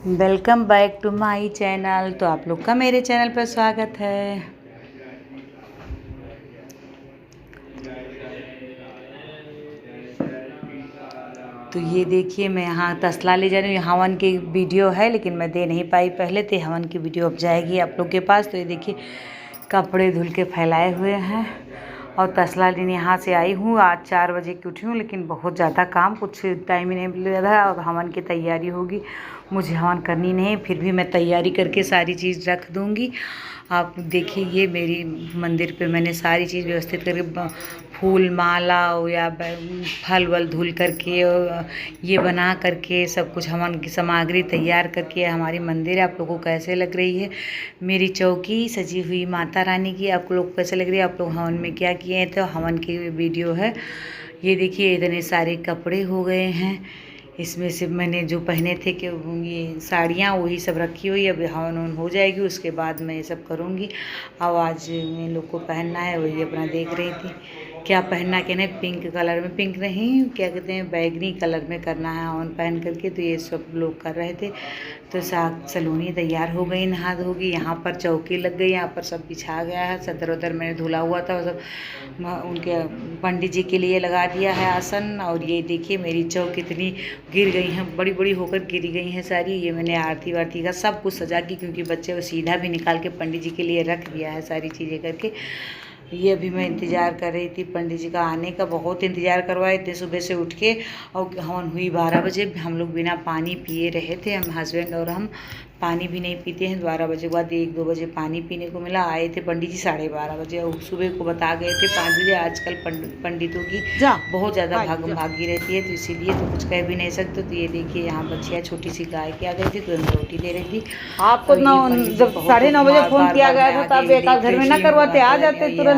Welcome back to my channel. तो आप लोग का मेरे चैनल पर स्वागत है। तो ये देखिए मैं यहाँ तसला ले जा रही हूँ। हवन की वीडियो है लेकिन मैं दे नहीं पाई पहले, तो हवन की वीडियो अब जाएगी आप लोग के पास। तो ये देखिए कपड़े धुल के फैलाए हुए हैं और तसला लेने यहाँ से आई हूँ। आज 4 बजे की उठी हूँ लेकिन बहुत ज़्यादा काम, कुछ टाइम ही नहीं मिल रहा और हवन की तैयारी होगी, मुझे हवन करनी नहीं, फिर भी मैं तैयारी करके सारी चीज़ रख दूँगी। आप देखिए ये मेरी मंदिर पे मैंने सारी चीज़ व्यवस्थित करके, फूल माला या फल वल धुल करके ये बना करके सब कुछ हवन की सामग्री तैयार करके हमारी मंदिर आप लोगों को कैसे लग रही है मेरी चौकी सजी हुई माता रानी की, आप लोग को कैसे लग रही है, आप लोग हवन में क्या किए हैं। तो हवन की वीडियो है। ये देखिए इतने सारे कपड़े हो गए हैं, इसमें से मैंने जो पहने थे कि ये साड़ियाँ वही सब रखी हुई। अब हवन उन हो जाएगी उसके बाद मैं ये सब करूँगी। अब आज इन लोग को पहनना है, वही अपना देख रही थी क्या पहनना क्या नहीं। पिंक कलर में, पिंक नहीं क्या कहते हैं, बैगनी कलर में करना है हवन पहन करके। तो ये सब लोग कर रहे थे। तो सलोनी तैयार हो गई, नहा धोगी, यहाँ पर चौकी लग गई, यहाँ पर सब बिछा गया है, सदर उधर मैंने धुला हुआ था सब उनके पंडित जी के लिए लगा दिया है आसन। और ये देखिए मेरी चौक कितनी गिर गई हैं, बड़ी बड़ी होकर गिर गई हैं सारी। ये मैंने आरती वारती का सब कुछ सजा की, क्योंकि बच्चे को सीधा भी निकाल के पंडित जी के लिए रख दिया है सारी चीज़ें करके। ये अभी मैं इंतज़ार कर रही थी पंडित जी का आने का, बहुत इंतज़ार करवाए इतने सुबह से उठ के। और हवन हुई 12 बजे, हम लोग बिना पानी पिए रहे थे, हम हस्बैंड और हम पानी भी नहीं पीते हैं। 12 बजे के बाद 1-2 बजे पानी पीने को मिला। आए थे पंडित जी 12:30 बजे और सुबह को बता गए थे 5 बजे। आजकल पंडितों की बहुत ज़्यादा भागी रहती है, तो इसीलिए तो कुछ कह भी नहीं सकते। तो ये देखिए यहाँ बच्चियाँ छोटी सी गाय के आ गई थी, तो मैं रोटी दे रही थी। आपको जब 9:30 बजे फ़ोन किया गया था तब एक आध घर में ना करवाते, आ जाते तुरंत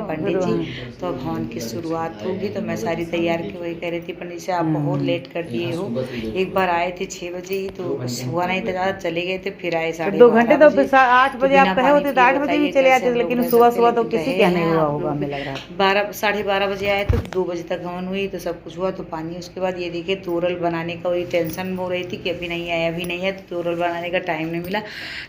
पंडित जी। तो अब हवन की शुरुआत होगी, तो मैं सारी तैयार की वही कह रही थी पंडित जी आप बहुत लेट कर दिए हो। एक बार आए थे 6 बजे ही, तो हुआ नहीं था ज़्यादा, चले गए थे, फिर आए 2 घंटे। तो 8 बजे आप कहे होते तो 8 बजे भी चले आते, लेकिन सुबह तो किसी क्या नहीं हुआ होगा हमें लग रहा है। 12:30 बजे आए तो 2 बजे तक हवन हुई, तो सब कुछ हुआ तो पानी। उसके बाद ये देखिए तोरल बनाने का वही टेंशन हो रही थी कि अभी नहीं आया, अभी नहीं है, तो तोरल बनाने का टाइम नहीं मिला।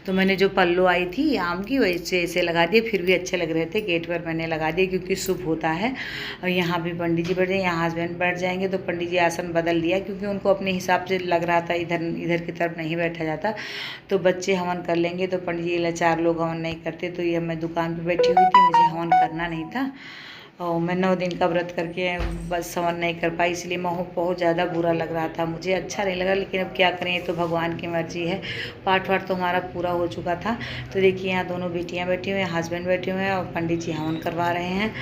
तो मैंने जो पल्लो आई थी आम की वैसे ऐसे लगा दिए, फिर भी अच्छे लग रहे थे, गेट पर मैंने लगा दिए क्योंकि शुभ होता है। और यहाँ भी पंडित जी बैठ जाए, यहाँ हस्बैंड बैठ जाएंगे, तो पंडित जी आसन बदल दिया क्योंकि उनको अपने हिसाब से लग रहा था इधर की तरफ नहीं बैठा जाता। तो बच्चे हवन कर लेंगे, तो पंडित जी लाचार लोग हवन नहीं करते। तो ये मैं दुकान पे बैठी हुई थी, मुझे हवन करना नहीं था और मैं 9 दिन का व्रत करके बस हवन नहीं कर पाई, इसलिए मैं बहुत ज़्यादा बुरा लग रहा था, मुझे अच्छा नहीं लगा। लेकिन अब क्या करें, ये तो भगवान की मर्जी है। पाठ वाठ तो हमारा पूरा हो चुका था। तो देखिए यहाँ दोनों बेटियाँ बैठी हुई हैं, हस्बैंड बैठे हुए हैं और पंडित जी हवन करवा रहे हैं।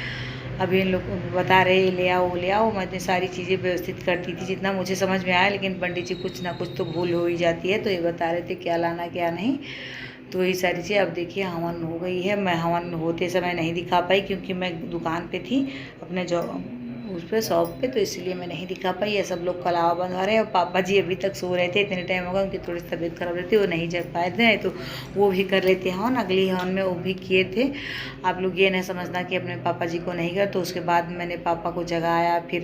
अभी इन लोग बता रहे ले आओ वो ले आओ, मैं इतनी सारी चीज़ें व्यवस्थित करती थी जितना मुझे समझ में आया, लेकिन पंडित जी कुछ ना कुछ तो भूल हो ही जाती है। तो ये बता रहे थे क्या लाना क्या नहीं, तो वही सारी चीज़। अब देखिए हवन हो गई है, मैं हवन होते समय नहीं दिखा पाई क्योंकि मैं दुकान पे थी अपने उस पर शॉप पे, तो इसलिए मैं नहीं दिखा पाई। ये सब लोग कलावा बंधवा रहे हैं और पापा जी अभी तक सो रहे थे, इतने टाइम होगा, उनकी थोड़ी तबीयत खराब रहती, वो नहीं जग पाए थे, तो वो भी कर लेते हवन। अगली हवन में वो भी किए थे। आप लोग ये नहीं समझना कि अपने पापा जी को नहीं कर। तो उसके बाद मैंने पापा को जगाया, फिर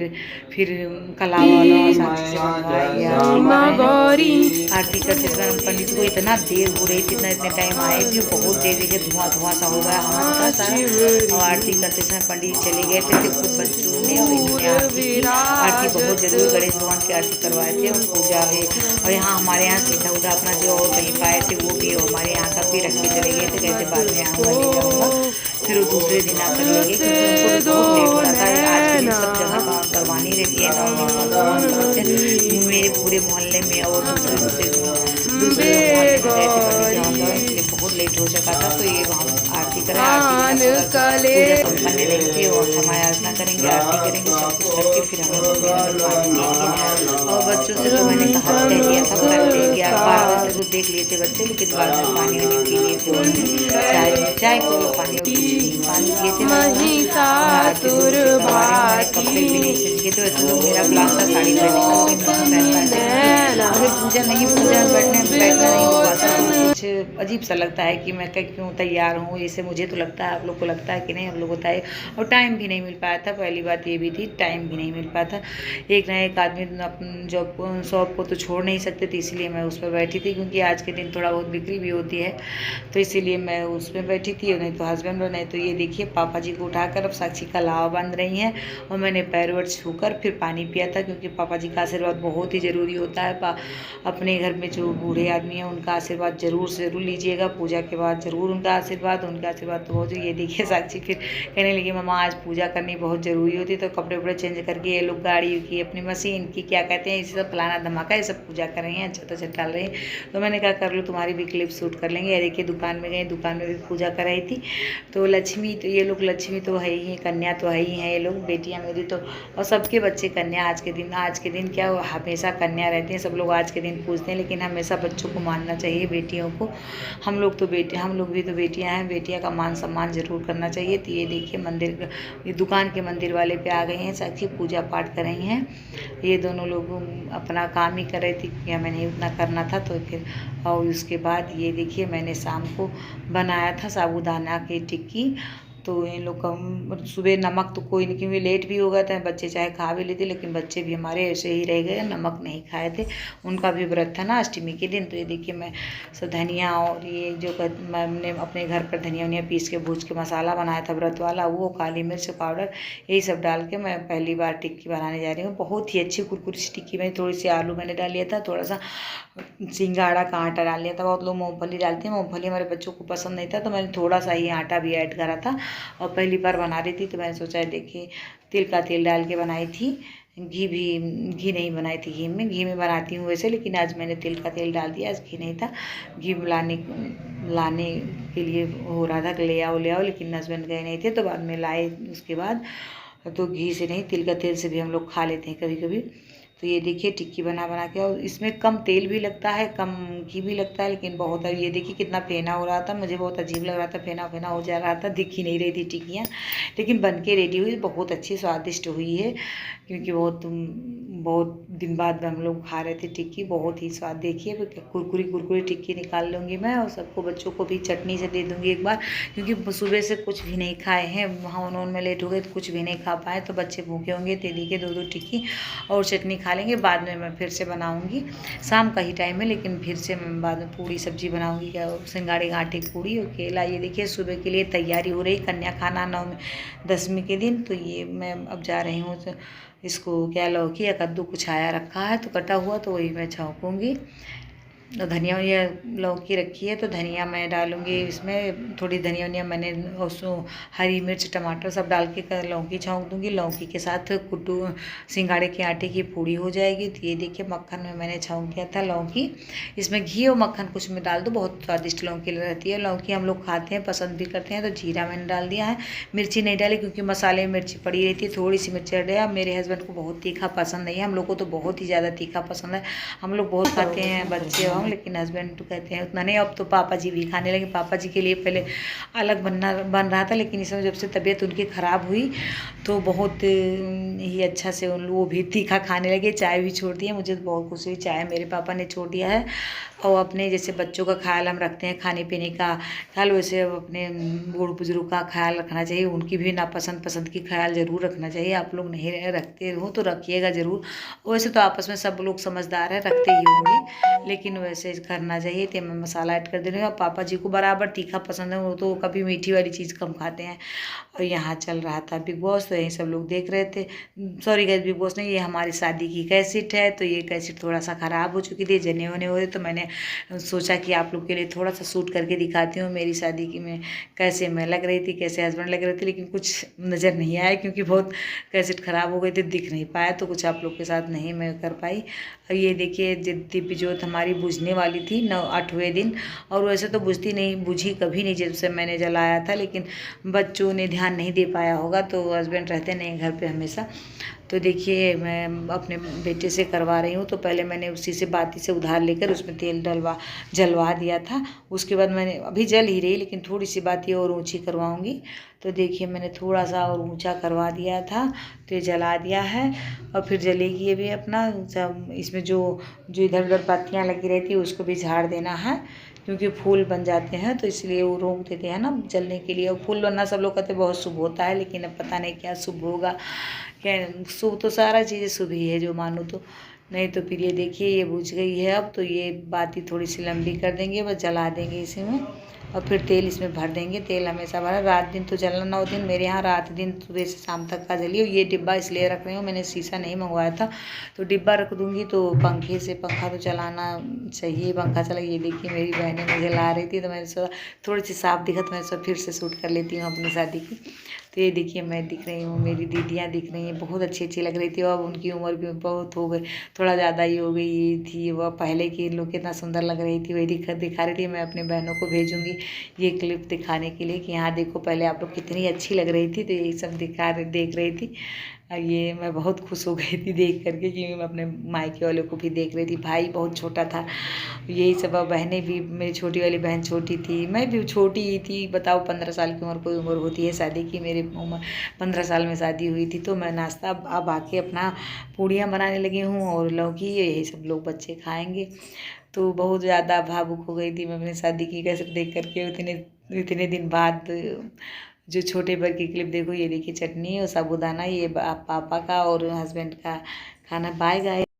कलावा आरती करते समय पंडित को इतना देर हो रही थी, इतने टाइम आए थे, बहुत देर देखिए धुआं सा हो गया हवन का सारा। और आरती करते समय पंडित चले गए थे, खुद बच्चों ने और इन्होंने आरती बहुत जरूरी गणेश भगवान की आरती करवाए थे और पूजा है। और यहाँ हमारे यहाँ सीधा उधा अपना जो कहीं पाए थे वो भी हमारे यहाँ का भी रख के चले गए थे, कहते बाद में आऊँगा ले जाऊँगा, फिर वो दूसरे दिन आकर लेंगे क्योंकि उनको बहुत लेट हो रहा था। आज के दिन सब जगह काम करवानी रहती है, 9 दिन का काम करते हैं मेरे पूरे मोहल्ले में और दूसरे मोहल्ले में गए थे पंडित जी, इसलिए बहुत लेट हो चुका था। तो ये हम आरती करें, आरती पूजा संपन्न नहीं थी और समय आराधना करेंगे, आरती करेंगे, सब कुछ करके फिर हम लोग पानी देंगे। और बच्चों से तो मैंने कहा कह दिया था कर देंगे, 12 बजे तो देख लिए थे बच्चे, लेकिन बाद में पानी वानी पी लिए थे, चाय को पानी पिए थे। कपड़े भी नहीं सज गए, तो ऐसे तो मेरा प्लान था साड़ी पहनने का, पूजा नहीं, पूजा बैठना नहीं हुआ था, कुछ अजीब सा लगता है कि मैं क्यों तैयार हूँ, ऐसे मुझे तो लगता है, आप लोग को लगता है कि नहीं, हम लोग होता है। और टाइम भी नहीं मिल पाया था, पहली बात ये भी थी, टाइम भी नहीं मिल पाया था। एक ना एक आदमी अपनी जॉब को, शॉप को तो छोड़ नहीं सकते थे, इसीलिए मैं उस पर बैठी थी, क्योंकि आज के दिन थोड़ा बहुत बिक्री भी होती है, तो इसीलिए मैं उस पर बैठी थी। नहीं तो हस्बैंड नहीं तो ये देखिए पापा जी को उठाकर अब साक्षी का लावा बांध रही हैं, और मैंने पैर वैर छूकर फिर पानी पिया था, क्योंकि पापा जी का आशीर्वाद बहुत ही ज़रूरी होता है। अपने घर में जो बूढ़े आदमी हैं उनका आशीर्वाद ज़रूर लीजिएगा, पूजा के बाद ज़रूर उनका आशीर्वाद तो बहुत। ये देखिए साक्षी फिर कहने लगी मम्मा आज पूजा करनी बहुत ज़रूरी होती है, तो कपड़े वपड़े चेंज करके ये लोग गाड़ी की, अपनी मशीन की, क्या कहते हैं, इसी सब फलाना धमाका, ये सब पूजा कर रही हैं, अच्छा तो डाल रही हैं। तो मैंने कहा कर लो, तुम्हारी भी क्लिप शूट कर लेंगे। देखिए दुकान में गए, दुकान में भी पूजा कर रही थी। तो लक्ष्मी, तो ये लोग लक्ष्मी तो है ही, कन्या तो है ही हैं, ये लोग बेटियाँ मेरी तो, और सबके बच्चे कन्या। आज के दिन क्या हमेशा कन्या रहती हैं, सब लोग आज के दिन पूछते हैं, लेकिन हमेशा बच्चों को मानना चाहिए, बेटियों को। हम लोग भी तो बेटियां हैं, बेटियां का मान सम्मान जरूर करना चाहिए। तो ये देखिए मंदिर, ये दुकान के मंदिर वाले पे आ गए हैं, साक्षी पूजा पाठ कर रही हैं। ये दोनों लोग अपना काम ही कर रही थी, क्या मैंने उतना करना था, तो फिर और उसके बाद ये देखिए मैंने शाम को बनाया था साबूदाना की टिक्की। तो इन लोग का सुबह नमक तो कोई नहीं, क्योंकि लेट भी हो गया था, बच्चे चाहे खा भी लेते, लेकिन बच्चे भी हमारे ऐसे ही रह गए, नमक नहीं खाए थे, उनका भी व्रत था ना अष्टमी के दिन। तो ये देखिए मैं सब धनिया और ये जो मैंने अपने घर पर धनिया पीस के भूज के मसाला बनाया था व्रत वाला, वो काली मिर्च पाउडर यही सब डाल के मैं पहली बार टिक्की बनाने जा रही हूँ। बहुत ही अच्छी कुरकुरी सी टिक्की बनी। थोड़ी सी आलू मैंने डाल लिया था, थोड़ा सा सिंगाड़ा का आटा डाल लिया था। बहुत लोग मूँगफली डालते हैं, मूँगफली हमारे बच्चों को पसंद नहीं था, तो मैंने थोड़ा सा ही आटा भी ऐड करा था। और पहली बार बना रही थी, तो मैंने सोचा देखिए तिल का तेल डाल के बनाई थी, घी नहीं बनाई थी, घी में बनाती हूँ वैसे, लेकिन आज मैंने तिल का तेल डाल दिया, आज घी नहीं था। घी लाने के लिए हो रहा था कि ले आओ, लेकिन हस्बैंड गए नहीं थे, तो बाद में लाए। उसके बाद तो घी से नहीं, तिल का तेल से भी हम लोग खा लेते हैं कभी कभी। तो ये देखिए टिक्की बना के, और इसमें कम तेल भी लगता है, कम घी भी लगता है, लेकिन बहुत है। ये देखिए कितना फेना हो रहा था, मुझे बहुत अजीब लग रहा था, फेना हो जा रहा था, दिख ही नहीं रही थी टिक्कियाँ, लेकिन बन के रेडी हुई, बहुत अच्छी स्वादिष्ट हुई है, क्योंकि बहुत दिन बाद हम लोग खा रहे थे टिक्की, बहुत ही स्वाद। देखिए कुरकुरी टिक्की निकाल लूँगी मैं, और सबको बच्चों को भी चटनी से दे दूँगी एक बार, क्योंकि सुबह से कुछ भी नहीं खाए हैं, वहाँ उन्होंने में लेट हो गए तो कुछ भी नहीं खा पाए, तो बच्चे भूखे होंगे। दीदी के 2 टिक्की और चटनी खा लेंगे। बाद में मैं फिर से बनाऊँगी, शाम का ही टाइम है, लेकिन फिर से मैं बाद में पूड़ी सब्जी बनाऊँगी, क्या सिंगाड़े के आटे की पूड़ी और केला। ये देखिए सुबह के लिए तैयारी हो रही, कन्या खाना 9वीं-10वीं के दिन। तो ये मैं अब जा रही हूँ, तो इसको क्या लौकी या कद्दू कुछ आया रखा है तो कटा हुआ, तो वही मैं छौंकूँगी। तो धनिया या लौकी रखी है, तो धनिया मैं डालूँगी इसमें, थोड़ी धनिया मैंने उसमें हरी मिर्च टमाटर सब डाल के लौकी छौंक दूँगी। लौकी के साथ कुट्टू सिंगाड़े के आटे की पूड़ी हो जाएगी। तो ये देखिए मक्खन में मैंने छौंक दिया था लौकी, इसमें घी और मक्खन कुछ में डाल दो, बहुत स्वादिष्ट लौकी रहती है। लौकी हम लोग खाते हैं, पसंद भी करते हैं, तो जीरा मैंने डाल दिया है, मिर्ची नहीं डाली क्योंकि मसाले में मिर्ची पड़ी रहती है, थोड़ी सी मिर्ची डाली। मेरे हस्बैंड को बहुत तीखा पसंद नहीं है, हम लोग को तो बहुत ही ज़्यादा तीखा पसंद है, हम लोग बहुत खाते हैं बच्चे, लेकिन हस्बैंड तो कहते हैं उतना नहीं। अब तो पापा जी भी खाने लगे, पापा जी के लिए पहले अलग बन रहा था, लेकिन इसमें जब से तबीयत उनकी ख़राब हुई तो बहुत ही अच्छा से वो भी तीखा खाने लगे। चाय भी छोड़ दी है, मुझे तो बहुत खुशी हुई, चाय मेरे पापा ने छोड़ दिया है। और अपने जैसे बच्चों का ख्याल हम रखते हैं, खाने पीने का ख्याल, वैसे अपने बूढ़ बुजुर्ग का ख्याल रखना चाहिए, उनकी भी नापसंद पसंद की ख्याल ज़रूर रखना चाहिए। आप लोग नहीं रखते हो तो रखिएगा ज़रूर। वैसे तो आपस में सब लोग समझदार हैं, रखते ही होंगे, लेकिन वैसे करना चाहिए। तो मैं मसाला ऐड कर दे रही हूँ। पापा जी को बराबर तीखा पसंद है, वो तो कभी मीठी वाली चीज़ कम खाते हैं। और यहाँ चल रहा था बिग बॉस, तो यही सब लोग देख रहे थे। सॉरी गाइस, बिग बॉस नहीं, ये हमारी शादी की कैसेट है। तो ये कैसेट थोड़ा सा ख़राब हो चुकी थी, जने होने हो रहे, तो मैंने सोचा कि आप लोग के लिए थोड़ा सा शूट करके दिखाती हूँ मेरी शादी की में कैसे मैं लग रही थी, कैसे हस्बैंड लग रहे थे, लेकिन कुछ नज़र नहीं आया क्योंकि बहुत कैसेट ख़राब हो गई थी, दिख नहीं पाया, तो कुछ आप लोग के साथ नहीं मैं कर पाई। और ये देखिए दिव्य ज्योत हमारी बुझने वाली थी 8वें दिन, और वैसे तो बुझी कभी नहीं जब से मैंने जलाया था, लेकिन बच्चों ने ध्यान नहीं दे पाया होगा, तो हस्बैंड रहते नहीं घर पे हमेशा। तो देखिए मैं अपने बेटे से करवा रही हूँ, तो पहले मैंने उसी से बाती से उधार लेकर उसमें तेल जलवा दिया था। उसके बाद मैंने अभी जल ही रही, लेकिन थोड़ी सी बाती और ऊँची करवाऊँगी। तो देखिए मैंने थोड़ा सा और ऊंचा करवा दिया था, तो ये जला दिया है। और फिर जलेगी ये भी अपना सब, इसमें जो जो इधर उधर पत्तियाँ लगी रहती है उसको भी झाड़ देना है, क्योंकि फूल बन जाते हैं तो इसलिए वो रोक देते हैं ना जलने के लिए। और फूल बनना सब लोग कहते हैं बहुत शुभ होता है, लेकिन अब पता नहीं क्या शुभ होगा, क्या शुभ तो सारा चीज़ें शुभ ही है जो मानो तो। नहीं तो फिर ये देखिए ये बुझ गई है अब, तो ये बाती थोड़ी सी लंबी कर देंगे, बस जला देंगे इसी में। और फिर तेल इसमें भर देंगे, तेल हमेशा भरा, रात दिन तो जलना, 9 दिन मेरे यहाँ रात दिन सुबह से शाम तक का जलिए। ये डिब्बा इसलिए रख रही हूँ, मैंने शीशा नहीं मंगवाया था, तो डिब्बा रख दूँगी तो पंखे से, पंखा तो चलाना चाहिए, पंखा चला। ये देखिए मेरी बहनें मुझे ला रही थी, तो मैंने सोचा थोड़ी सी साफ दिखा तो मैं सोचा फिर से शूट कर लेती हूँ अपनी शादी की। तो ये देखिए मैं दिख रही हूँ, मेरी दीदियाँ दिख रही हैं, बहुत अच्छी अच्छी लग रही थी। अब उनकी उम्र भी बहुत हो गई, थोड़ा ज़्यादा ही हो गई थी, वह पहले की लोग कितना सुंदर लग रही थी, वही दिखा रही थी। मैं अपने बहनों को भेजूँगी ये क्लिप दिखाने के लिए कि यहाँ देखो पहले आप लोग कितनी अच्छी लग रही थी, तो यही सब देख रही थी। और ये मैं बहुत खुश हो गई थी देख करके, कि मैं अपने मायके वालों को भी देख रही थी। भाई बहुत छोटा था, यही सब। बहनें भी, मेरी छोटी वाली बहन छोटी थी, मैं भी छोटी ही थी। बताओ 15 साल की उम्र कोई उम्र होती है शादी की, मेरी उम्र 15 साल में शादी हुई थी। तो मैं नाश्ता अब आके अपना पूड़ियाँ बनाने लगी हूँ और लौकी, यही सब लोग बच्चे खाएँगे। तो बहुत ज़्यादा भावुक हो गई थी मैं अपनी शादी की कैसे देख करके, इतने दिन बाद। जो छोटे पर की क्लिप देखो, ये देखिए चटनी और साबूदाना, ये पापा का और हस्बैंड का खाना। Bye guys.